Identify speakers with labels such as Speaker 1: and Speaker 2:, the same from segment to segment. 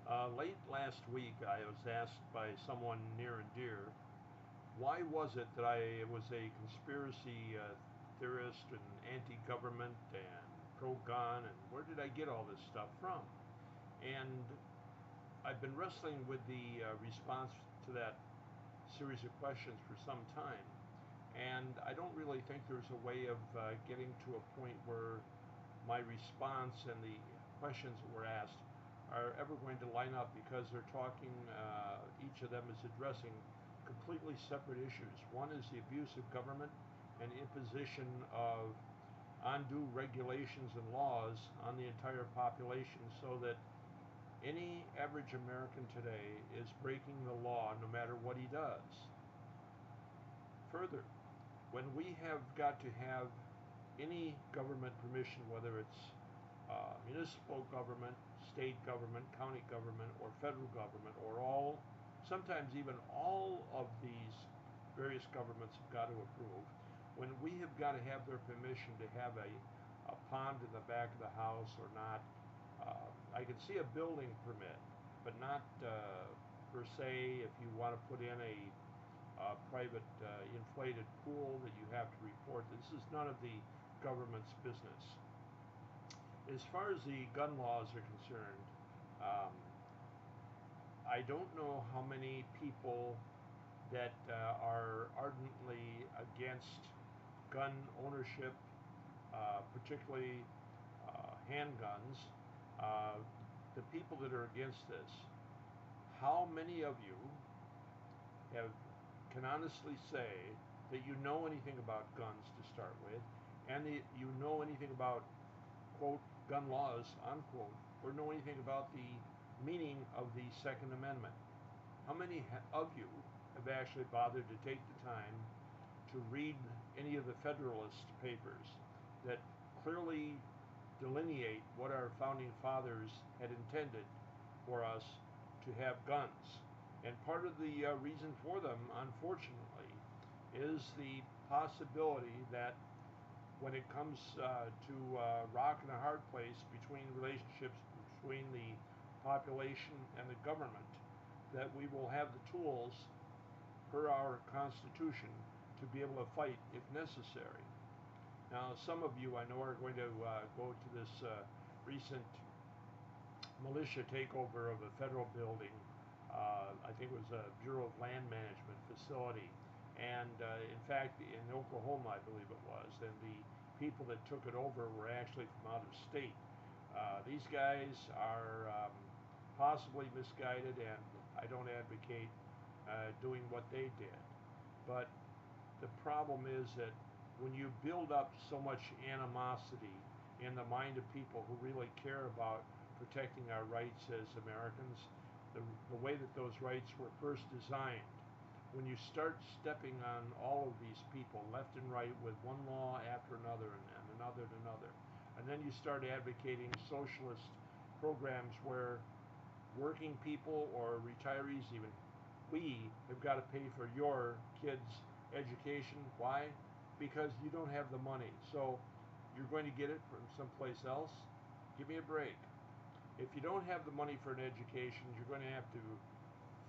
Speaker 1: Late last week, I was asked by someone near and dear, why was it that I was a conspiracy theorist and anti-government and pro-gun, and where did I get all this stuff from? And I've been wrestling with the response to that series of questions for some time, and I don't really think there's a way of getting to a point where my response and the questions that were asked are ever going to line up, because they're talking, each of them is addressing completely separate issues. One is the abuse of government and imposition of undue regulations and laws on the entire population, so that any average American today is breaking the law no matter what he does. Further, when we have got to have any government permission, whether it's municipal government, state government, county government, or federal government, or all, sometimes even all of these various governments have got to approve. When we have got to have their permission to have a pond in the back of the house or not, I can see a building permit, but not per se if you want to put in a private inflated pool that you have to report. This is none of the government's business. As far as the gun laws are concerned, I don't know how many people that are ardently against gun ownership, particularly handguns. The people that are against this, how many of you can honestly say that you know anything about guns to start with, and you know anything about, quote, gun laws, unquote, or know anything about the meaning of the Second Amendment? How many of you have actually bothered to take the time to read any of the Federalist papers that clearly delineate what our founding fathers had intended for us to have guns? And part of the reason for them, unfortunately, is the possibility that when it comes to rock and a hard place between relationships between the population and the government, that we will have the tools per our Constitution to be able to fight if necessary. Now, some of you I know are going to go to this recent militia takeover of a federal building. I think it was a Bureau of Land Management facility. And in fact, in Oklahoma, I believe it was, and the people that took it over were actually from out of state. These guys are possibly misguided, and I don't advocate doing what they did. But the problem is that when you build up so much animosity in the mind of people who really care about protecting our rights as Americans, the way that those rights were first designed, when you start stepping on all of these people left and right with one law after another and another and another, and then you start advocating socialist programs where working people or retirees, even, we have got to pay for your kids' education. Why? Because you don't have the money. So you're going to get it from someplace else? Give me a break. If you don't have the money for an education, you're going to have to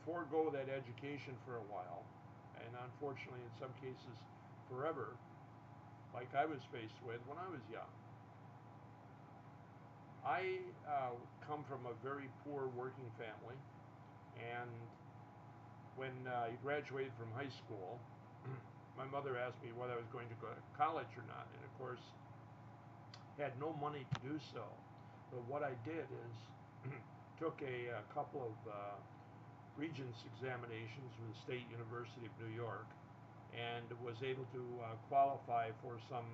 Speaker 1: forego that education for a while, and unfortunately in some cases forever, like I was faced with when I was young. I come from a very poor working family, and when I graduated from high school, my mother asked me whether I was going to go to college or not, and of course had no money to do so. But what I did is took a couple of Regents examinations with the State University of New York, and was able to qualify for some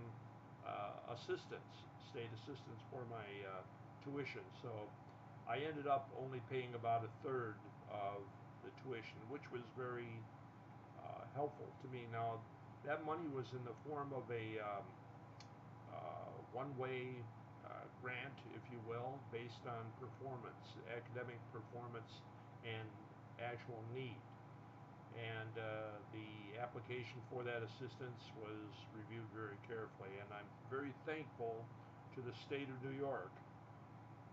Speaker 1: state assistance for my tuition. So I ended up only paying about a third of the tuition, which was very helpful to me. Now, that money was in the form of a one-way grant, if you will, based on performance, academic performance, and actual need. And the application for that assistance was reviewed very carefully, and I'm very thankful to the state of New York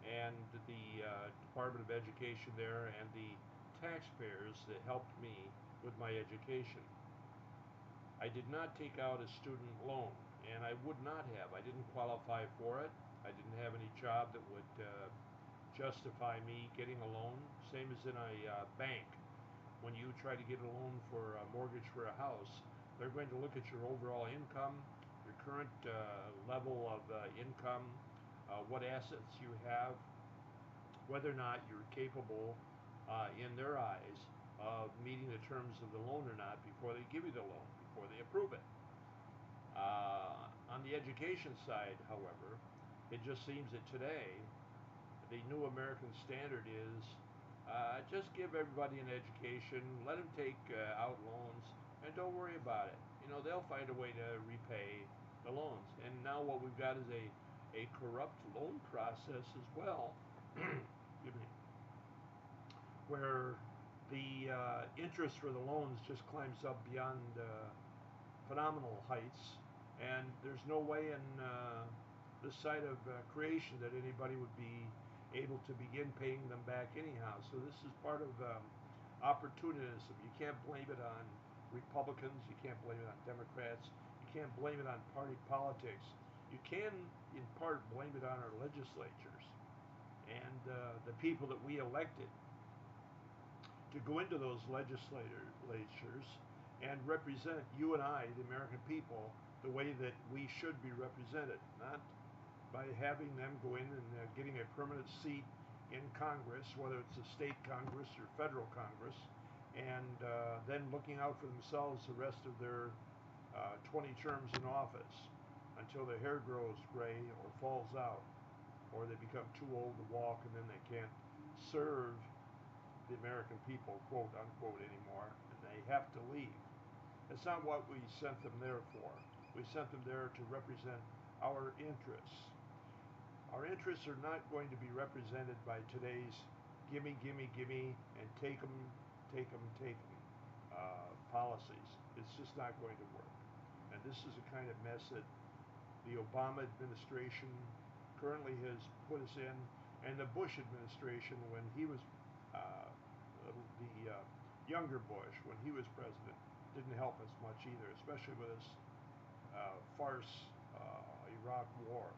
Speaker 1: and the Department of Education there and the taxpayers that helped me with my education. I did not take out a student loan, and I would not have. I didn't qualify for it. I didn't have any job that would justify me getting a loan. Same as in a bank. When you try to get a loan for a mortgage for a house, they're going to look at your overall income, your current level of income, what assets you have, whether or not you're capable, in their eyes, of meeting the terms of the loan or not before they give you the loan, before they approve it. On the education side, however, it just seems that today the new American standard is just give everybody an education, let them take out loans, and don't worry about it. You know, they'll find a way to repay the loans. And now what we've got is a corrupt loan process as well, excuse me, where the interest for the loans just climbs up beyond phenomenal heights, and there's no way in this side of creation that anybody would be able to begin paying them back anyhow. So this is part of opportunism. You can't blame it on Republicans. You can't blame it on Democrats. You can't blame it on party politics. You can, in part, blame it on our legislatures and the people that we elected to go into those legislatures and represent you and I, the American people, the way that we should be represented, not by having them go in and getting a permanent seat in Congress, whether it's a state Congress or federal Congress, and then looking out for themselves the rest of their 20 terms in office until their hair grows gray or falls out, or they become too old to walk and then they can't serve the American people, quote unquote, anymore, and they have to leave. That's not what we sent them there for. We sent them there to represent our interests. Our interests are not going to be represented by today's gimme, gimme, gimme, and take them, take them, take them policies. It's just not going to work. And this is the kind of mess that the Obama administration currently has put us in, and the Bush administration, when he was uh, the younger Bush, when he was president, didn't help us much either, especially with this farce Iraq war.